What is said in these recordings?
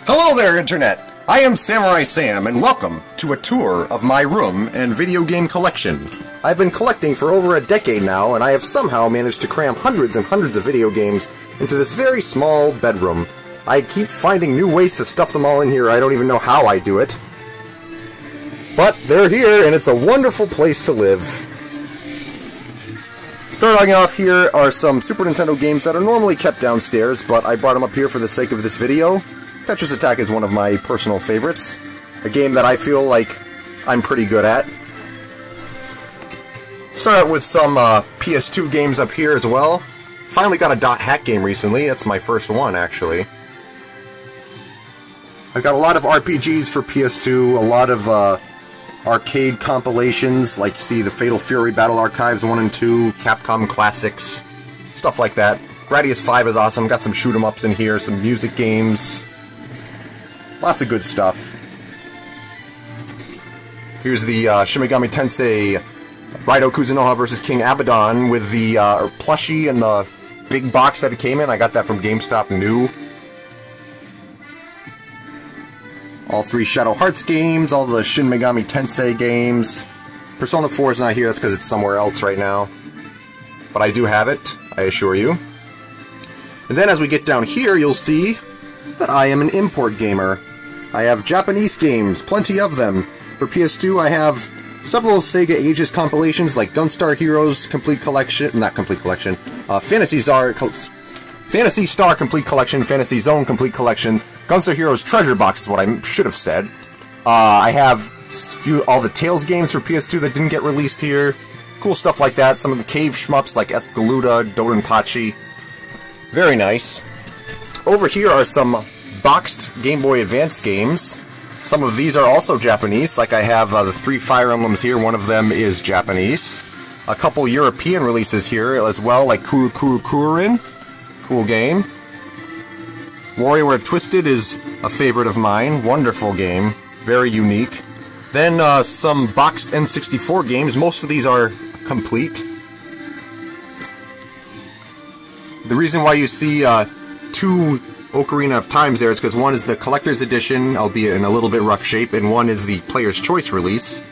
Hello there, Internet! I am Samurai Sam, and welcome to a tour of my room and video game collection. I've been collecting for over a decade now, and I have somehow managed to cram hundreds and hundreds of video games into this very small bedroom. I keep finding new ways to stuff them all in here. I don't even know how I do it. But they're here, and it's a wonderful place to live. Starting off here are some Super Nintendo games that are normally kept downstairs, but I brought them up here for the sake of this video. Tetris Attack is one of my personal favorites. A game that I feel like I'm pretty good at. Start out with some PS2 games up here as well. Finally got a dot hack game recently. That's my first one, actually. I've got a lot of RPGs for PS2, a lot of arcade compilations, like you see the Fatal Fury Battle Archives 1 and 2, Capcom Classics, stuff like that. Gradius 5 is awesome, got some shoot-em-ups in here, some music games, lots of good stuff. Here's the Shin Megami Tensei Raido Kuzunoha vs. King Abaddon with the plushie and the big box that it came in. I got that from GameStop new. All 3 Shadow Hearts games, all the Shin Megami Tensei games. Persona 4 is not here, that's because it's somewhere else right now. But I do have it, I assure you. And then as we get down here, you'll see that I am an import gamer. I have Japanese games, plenty of them. For PS2, I have several Sega Ages compilations, like Gunstar Heroes Complete Collection, not Complete Collection, Phantasy Star Complete Collection, Fantasy Zone Complete Collection, Gunstar Heroes Treasure Box is what I should have said. I have all the Tales games for PS2 that didn't get released here. Cool stuff like that. Some of the cave shmups like Espgaluda, Dodonpachi. Very nice. Over here are some boxed Game Boy Advance games. Some of these are also Japanese, like I have the 3 Fire Emblems here. One of them is Japanese. A couple European releases here as well, like Kuru Kuru Kurin. Cool game. WarioWare Twisted is a favorite of mine. Wonderful game. Very unique. Then some boxed N64 games. Most of these are complete. The reason why you see 2 Ocarina of Times there is because one is the Collector's Edition, albeit in a little bit rough shape, and one is the Player's Choice release.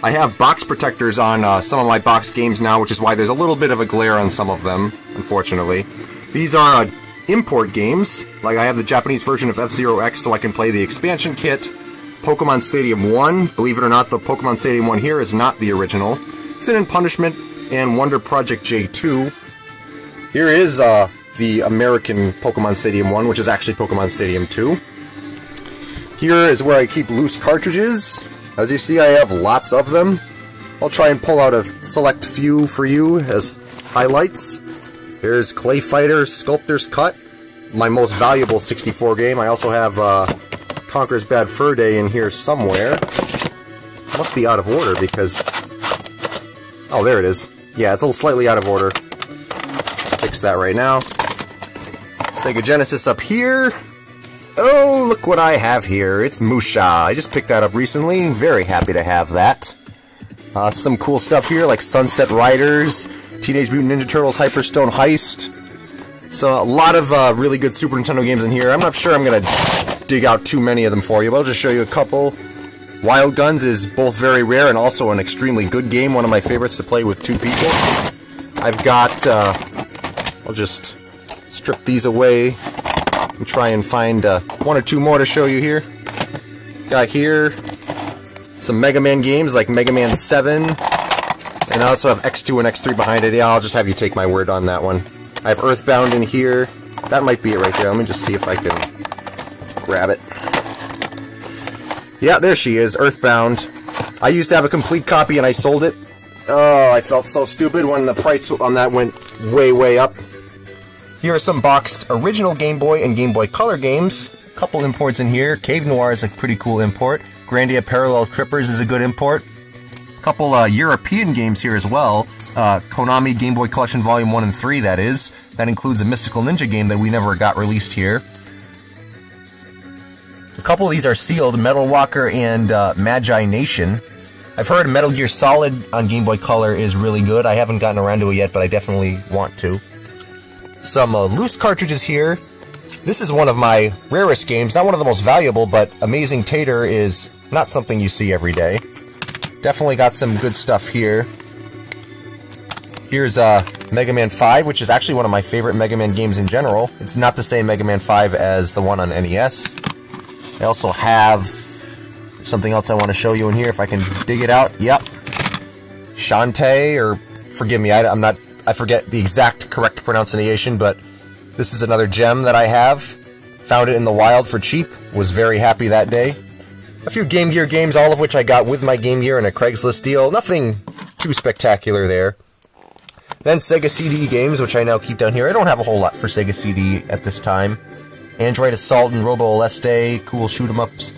I have box protectors on some of my box games now, which is why there's a little bit of a glare on some of them, unfortunately. These are import games, like I have the Japanese version of F-Zero X so I can play the expansion kit. Pokemon Stadium 1, believe it or not, the Pokemon Stadium 1 here is not the original. Sin and Punishment, and Wonder Project J2. Here is the American Pokemon Stadium 1, which is actually Pokemon Stadium 2. Here is where I keep loose cartridges. As you see, I have lots of them. I'll try and pull out a select few for you as highlights. Here's Clay Fighter Sculptor's Cut, my most valuable 64 game. I also have Conker's Bad Fur Day in here somewhere. Must be out of order because... oh, there it is. Yeah, it's a little slightly out of order. Fix that right now. Sega Genesis up here. Oh, look what I have here. It's Musha. I just picked that up recently. Very happy to have that. Some cool stuff here like Sunset Riders, Teenage Mutant Ninja Turtles Hyperstone Heist. So a lot of really good Super Nintendo games in here. I'm not sure I'm going to dig out too many of them for you, but I'll just show you a couple. Wild Guns is both very rare and also an extremely good game. One of my favorites to play with 2 people. I've got... I'll just strip these away and try and find 1 or 2 more to show you here. Got here some Mega Man games like Mega Man 7. And I also have X2 and X3 behind it. Yeah, I'll just have you take my word on that one. I have Earthbound in here. That might be it right there. Let me just see if I can grab it. Yeah, there she is, Earthbound. I used to have a complete copy and I sold it. Oh, I felt so stupid when the price on that went way, way up. Here are some boxed original Game Boy and Game Boy Color games. A couple imports in here. Cave Noir is a pretty cool import. Grandia Parallel Trippers is a good import. A couple European games here as well. Konami Game Boy Collection Volume 1 and 3, that is. That includes a Mystical Ninja game that we never got released here. A couple of these are sealed, Metal Walker and Magi Nation. I've heard Metal Gear Solid on Game Boy Color is really good. I haven't gotten around to it yet, but I definitely want to. Some loose cartridges here. This is one of my rarest games, not one of the most valuable, but Amazing Tater is not something you see every day. Definitely got some good stuff here. Here's Mega Man 5, which is actually one of my favorite Mega Man games in general. It's not the same Mega Man 5 as the one on NES. I also have something else I want to show you in here, if I can dig it out. Yep. Shantae, or forgive me, I forget the exact correct pronunciation, but this is another gem that I have. Found it in the wild for cheap. Was very happy that day. A few Game Gear games, all of which I got with my Game Gear in a Craigslist deal. Nothing too spectacular there. Then Sega Cd Games, which I now keep down here. I don't have a whole lot for Sega CD at this time. Android Assault and Robo Aleste, cool shoot-em-ups.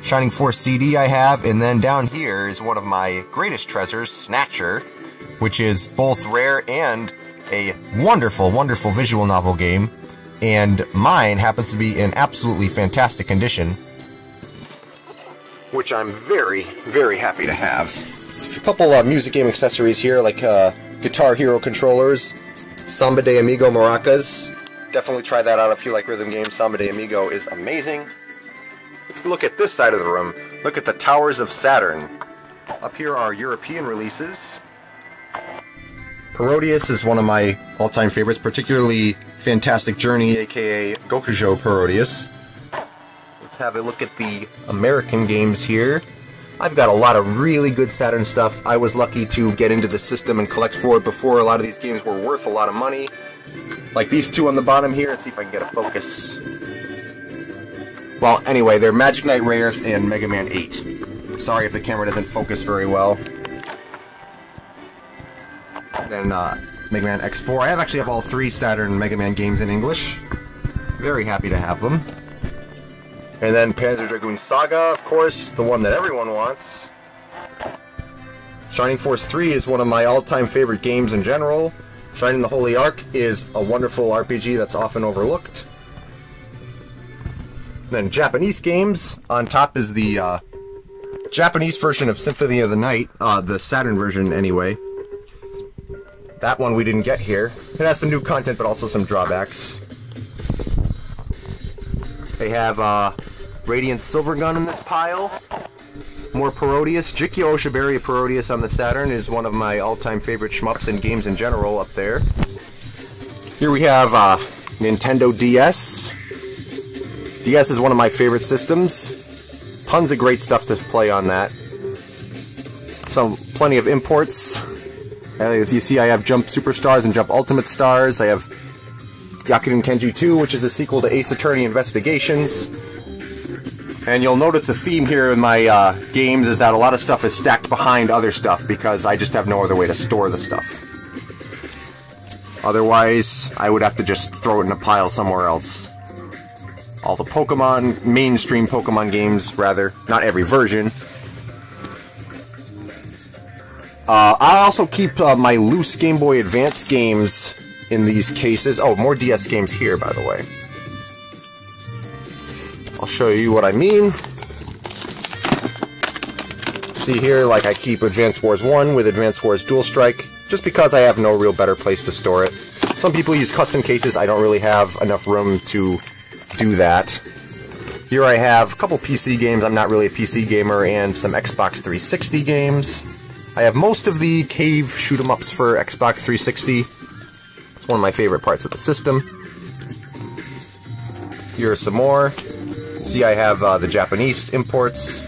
Shining Force CD I have, and then down here is one of my greatest treasures, Snatcher, which is both rare and a wonderful, wonderful visual novel game, and mine happens to be in absolutely fantastic condition, which I'm very, very happy to have. A couple music game accessories here, like Guitar Hero controllers, Samba de Amigo maracas. Definitely try that out if you like rhythm games. Samba de Amigo is amazing. Let's look at this side of the room. Look at the Towers of Saturn. Up here are European releases. Parodius is one of my all-time favorites, particularly Fantastic Journey, aka Gokujo Parodius. Let's have a look at the American games here. I've got a lot of really good Saturn stuff. I was lucky to get into the system and collect for it before a lot of these games were worth a lot of money. Like these two on the bottom here. Let's see if I can get a focus. Well, anyway, they're Magic Knight Rayearth and Mega Man 8. Sorry if the camera doesn't focus very well. Then Mega Man X4. I actually have all three Saturn Mega Man games in English. Very happy to have them. And then Panzer Dragoon Saga, of course, the one that everyone wants. Shining Force 3 is one of my all-time favorite games in general. Shining the Holy Ark is a wonderful RPG that's often overlooked. Then Japanese games. On top is the Japanese version of Symphony of the Night, the Saturn version anyway. That one we didn't get here. It has some new content, but also some drawbacks. They have Radiant Silvergun in this pile. More Parodius. Jikyo Oshibari Parodius on the Saturn is one of my all-time favorite shmups and games in general up there. Here we have Nintendo DS. DS is one of my favorite systems. Tons of great stuff to play on that. Plenty of imports. As you see, I have Jump Superstars and Jump Ultimate Stars. I have Gyakuten Kenji 2, which is the sequel to Ace Attorney Investigations. And you'll notice the theme here in my games is that a lot of stuff is stacked behind other stuff because I just have no other way to store the stuff. Otherwise, I would have to just throw it in a pile somewhere else. All the Pokemon, mainstream Pokemon games, rather. Not every version. I also keep my loose Game Boy Advance games in these cases. Oh, more DS games here, by the way. I'll show you what I mean. See here, like I keep Advance Wars 1 with Advance Wars Dual Strike, just because I have no real better place to store it. Some people use custom cases. I don't really have enough room to do that. Here I have a couple PC games. I'm not really a PC gamer, and some Xbox 360 games. I have most of the cave shoot-em-ups for Xbox 360. It's one of my favorite parts of the system. Here are some more. See, I have the Japanese imports.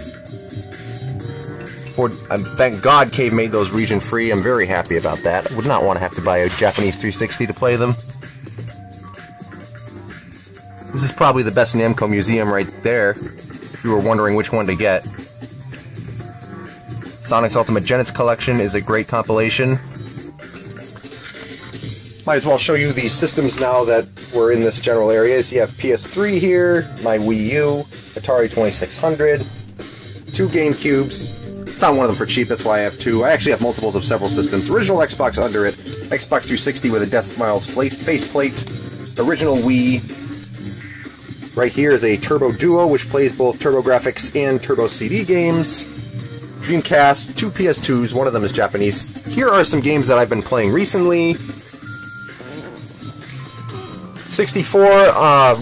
Thank God Cave made those region-free. I'm very happy about that. I would not want to have to buy a Japanese 360 to play them. This is probably the best Namco museum right there, if you were wondering which one to get. Sonic's Ultimate Genesis Collection is a great compilation. Might as well show you the systems now that were in this general area. So you have PS3 here, my Wii U, Atari 2600, 2 Gamecubes. Found one of them for cheap, that's why I have 2. I actually have multiples of several systems. Original Xbox under it, Xbox 360 with a Death Smiles faceplate, original Wii. Right here is a Turbo Duo, which plays both TurboGrafx and Turbo CD games. Dreamcast, 2 PS2s, one of them is Japanese. Here are some games that I've been playing recently. 64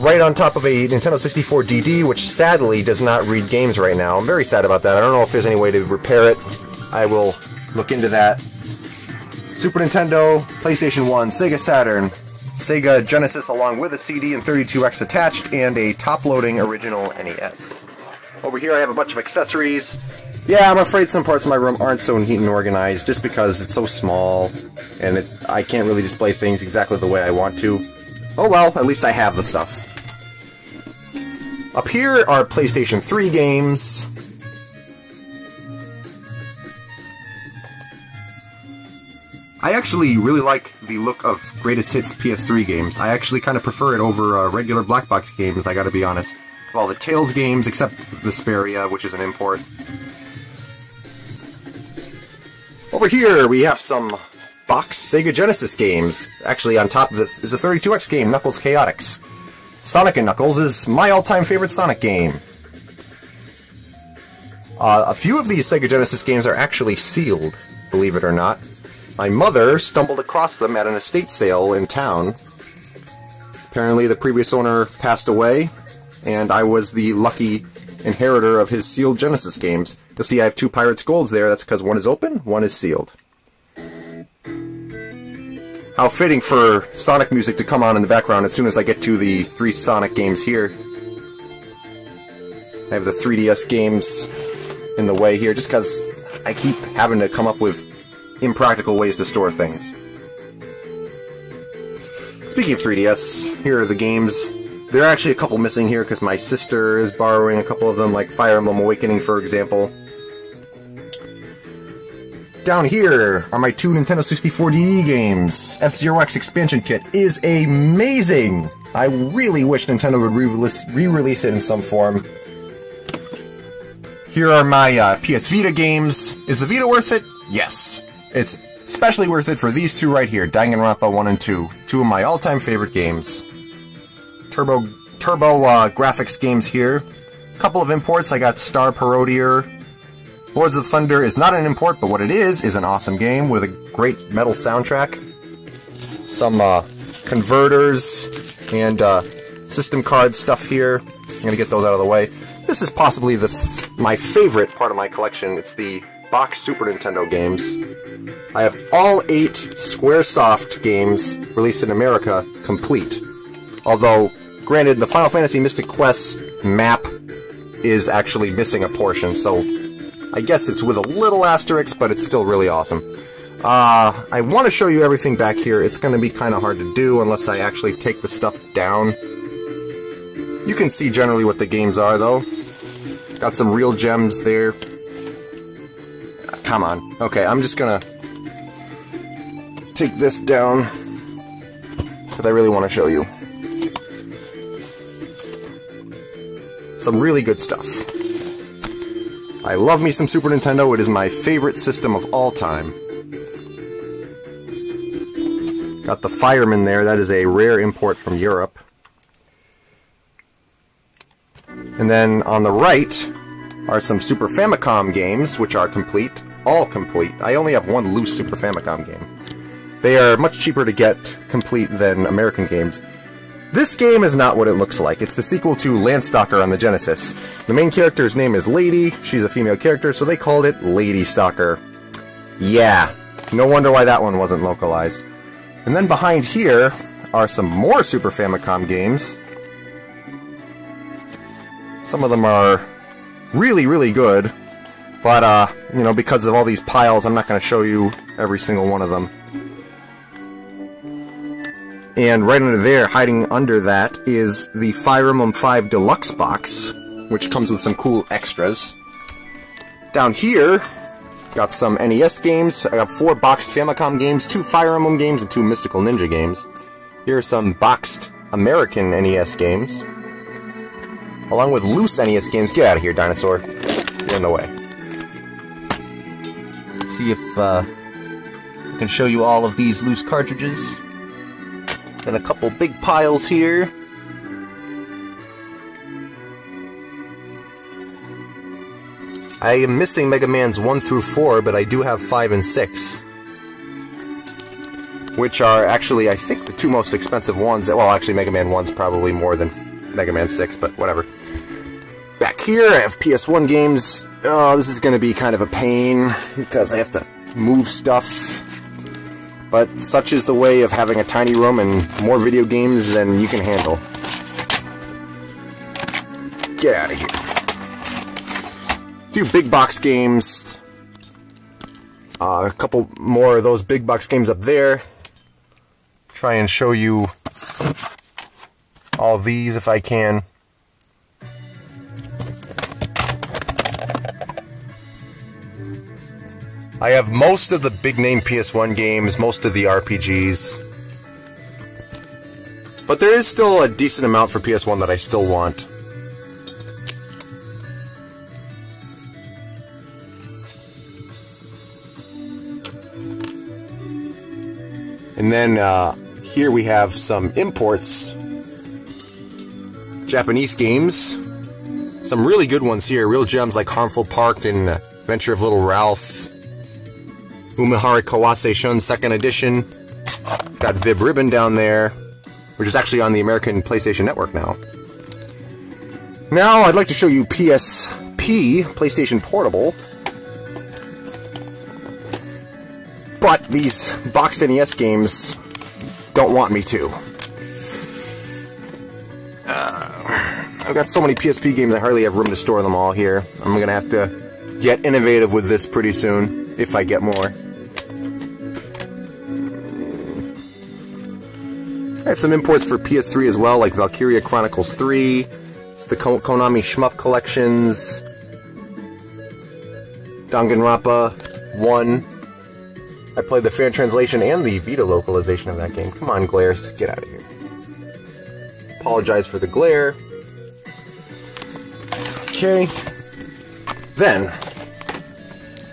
right on top of a Nintendo 64 DD, which sadly does not read games right now. I'm very sad about that. I don't know if there's any way to repair it. I will look into that. Super Nintendo, PlayStation 1, Sega Saturn, Sega Genesis along with a CD and 32X attached, and a top-loading original NES. Over here I have a bunch of accessories. Yeah, I'm afraid some parts of my room aren't so neat and organized just because it's so small and I can't really display things exactly the way I want to. Oh well, at least I have the stuff. Up here are PlayStation 3 games. I actually really like the look of Greatest Hits PS3 games. I actually kind of prefer it over regular black box games, I gotta be honest. Of all the Tales games, except Vesperia, which is an import. Over here, we have some box Sega Genesis games. Actually, on top of it is a 32X game, Knuckles Chaotix. Sonic & Knuckles is my all-time favorite Sonic game. A few of these Sega Genesis games are actually sealed, believe it or not. My mother stumbled across them at an estate sale in town. Apparently the previous owner passed away, and I was the lucky inheritor of his sealed Genesis games. You'll see I have 2 Pirates Golds there. That's because one is open, one is sealed. How fitting for Sonic music to come on in the background as soon as I get to the 3 Sonic games here. I have the 3DS games in the way here, just because I keep having to come up with impractical ways to store things. Speaking of 3DS, here are the games. There are actually a couple missing here because my sister is borrowing a couple of them, like Fire Emblem Awakening, for example. Down here are my 2 Nintendo 64 DE games. F-Zero X Expansion Kit is amazing! I really wish Nintendo would re-release it in some form. Here are my PS Vita games. Is the Vita worth it? Yes. It's especially worth it for these 2 right here, Danganronpa 1 and 2. 2 of my all-time favorite games. Turbo graphics games here. A couple of imports. I got Star Parodier. Lords of Thunder is not an import, but what it is an awesome game with a great metal soundtrack. Some converters and system card stuff here. I'm going to get those out of the way. This is possibly my favorite part of my collection. It's the box Super Nintendo games. I have all 8 Squaresoft games released in America complete. Although, granted, the Final Fantasy Mystic Quest map is actually missing a portion, so I guess it's with a little asterisk, but it's still really awesome. I want to show you everything back here. It's going to be kind of hard to do unless I actually take the stuff down. You can see generally what the games are, though. Got some real gems there. Come on. Okay, I'm just gonna take this down because I really want to show you some really good stuff. I love me some Super Nintendo. It is my favorite system of all time. Got the Fireman there. That is a rare import from Europe. And then on the right are some Super Famicom games, which are complete. All complete. I only have 1 loose Super Famicom game. They are much cheaper to get complete than American games. This game is not what it looks like. It's the sequel to Landstalker on the Genesis. The main character's name is Lady. She's a female character, so they called it Lady Stalker. Yeah, no wonder why that one wasn't localized. And then behind here are some more Super Famicom games. Some of them are really, really good. But, you know, because of all these piles, I'm not going to show you every single one of them. And right under there, hiding under that, is the Fire Emblem 5 Deluxe box, which comes with some cool extras. Down here, got some NES games. I got 4 boxed Famicom games, 2 Fire Emblem games, and 2 Mystical Ninja games. Here are some boxed American NES games, along with loose NES games. Get out of here, dinosaur. You're in the way. See if I can show you all of these loose cartridges. Then a couple big piles here. I am missing Mega Man's 1 through 4, but I do have 5 and 6. which are actually, I think, the two most expensive ones. Well, actually, Mega Man 1's probably more than Mega Man 6, but whatever. Back here, I have PS1 games. Oh, this is going to be kind of a pain, because I have to move stuff. But such is the way of having a tiny room and more video games than you can handle. Get out of here. A few big box games. A couple more of those big box games up there. Try and show you all these if I can. I have most of the big name PS1 games, most of the RPGs. But there is still a decent amount for PS1 that I still want. And then here we have some imports. Japanese games. Some really good ones here. Real gems like Harmful Park and Adventure of Little Ralph. Umehara Kawase Shun 2nd Edition. Got Vib Ribbon down there, which is actually on the American PlayStation Network now. Now I'd like to show you PSP, PlayStation Portable. But these boxed NES games don't want me to. I've got so many PSP games I hardly have room to store them all here. I'm going to have to get innovative with this pretty soon, if I get more. I have some imports for PS3 as well, like Valkyria Chronicles 3, the Konami Shmup collections, Danganronpa 1. I played the fan translation and the Vita localization of that game. Come on, glare, get out of here. Apologize for the glare. Okay. Then,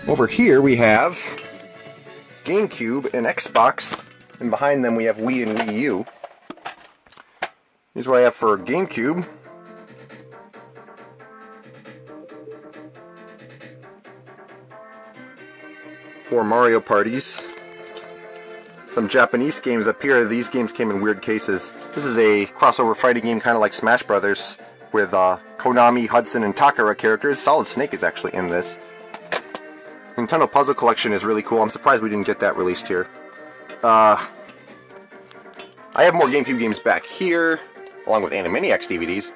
over here we have Gamecube and Xbox, and behind them we have Wii and Wii U. Here's what I have for GameCube. Four Mario parties. Some Japanese games up here. These games came in weird cases. This is a crossover fighting game kind of like Smash Brothers with Konami, Hudson, and Takara characters. Solid Snake is actually in this. Nintendo Puzzle Collection is really cool. I'm surprised we didn't get that released here. I have more GameCube games back here, along with Animaniacs DVDs.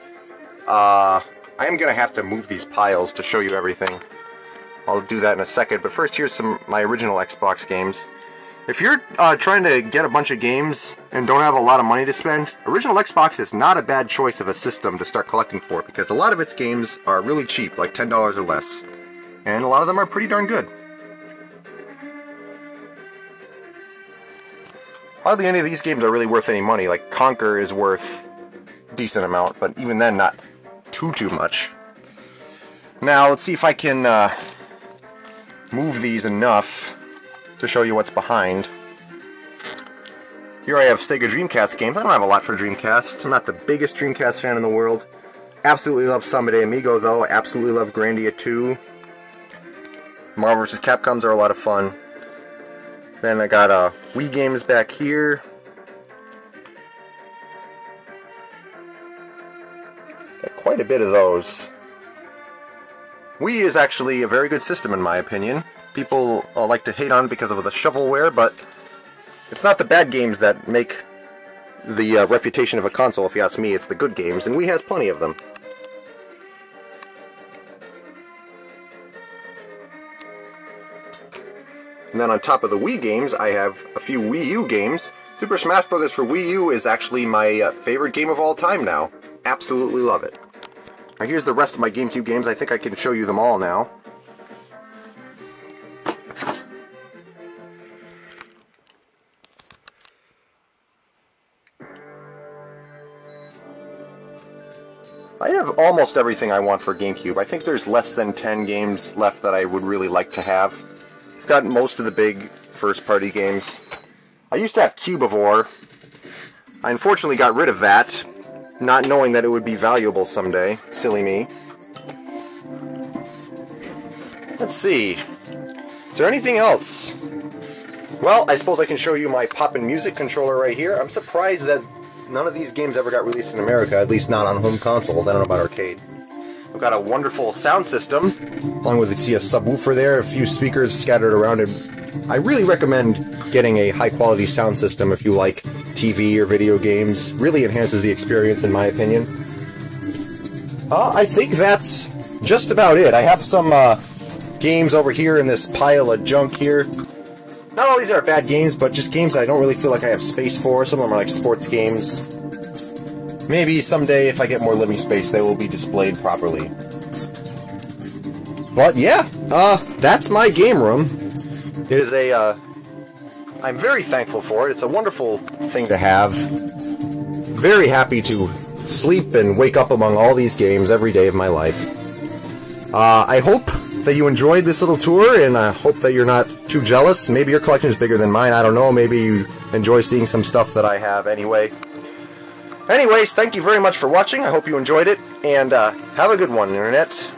I am going to have to move these piles to show you everything. I'll do that in a second, but first here's some my original Xbox games. If you're trying to get a bunch of games and don't have a lot of money to spend, original Xbox is not a bad choice of a system to start collecting for, because a lot of its games are really cheap, like $10 or less. And a lot of them are pretty darn good. Hardly any of these games are really worth any money. Like Conquer is worth a decent amount, but even then not too much. Now let's see if I can move these enough to show you what's behind. Here I have Sega Dreamcast games. I don't have a lot for Dreamcast. I'm not the biggest Dreamcast fan in the world. Absolutely love Samba de Amigo though. Absolutely love Grandia 2. Marvel vs. Capcoms are a lot of fun. Then I got Wii Games back here. Got quite a bit of those. Wii is actually a very good system in my opinion. People like to hate on it because of the shovelware, but it's not the bad games that make the reputation of a console, if you ask me. It's the good games, and Wii has plenty of them. And then on top of the Wii games, I have a few Wii U games. Super Smash Bros. For Wii U is actually my favorite game of all time now. Absolutely love it. Now here's the rest of my GameCube games. I think I can show you them all now. I have almost everything I want for GameCube. I think there's less than 10 games left that I would really like to have. I've got most of the big first-party games. I used to have Cubivore. I unfortunately got rid of that, not knowing that it would be valuable someday. Silly me. Let's see. Is there anything else? Well, I suppose I can show you my Poppin' Music controller right here. I'm surprised that none of these games ever got released in America, at least not on home consoles. I don't know about arcade. We've got a wonderful sound system, along with, you see, a subwoofer there, a few speakers scattered around it. I really recommend getting a high-quality sound system if you like TV or video games. Really enhances the experience, in my opinion. I think that's just about it. I have some games over here in this pile of junk here. Not all these are bad games, but just games I don't really feel like I have space for. Some of them are like sports games. Maybe someday, if I get more living space, they will be displayed properly. But yeah, that's my game room. It is a, I'm very thankful for it. It's a wonderful thing to have. Very happy to sleep and wake up among all these games every day of my life. I hope that you enjoyed this little tour, and I hope that you're not too jealous. Maybe your collection is bigger than mine, I don't know. Maybe you enjoy seeing some stuff that I have anyway. Anyways, thank you very much for watching. I hope you enjoyed it, and have a good one, Internet.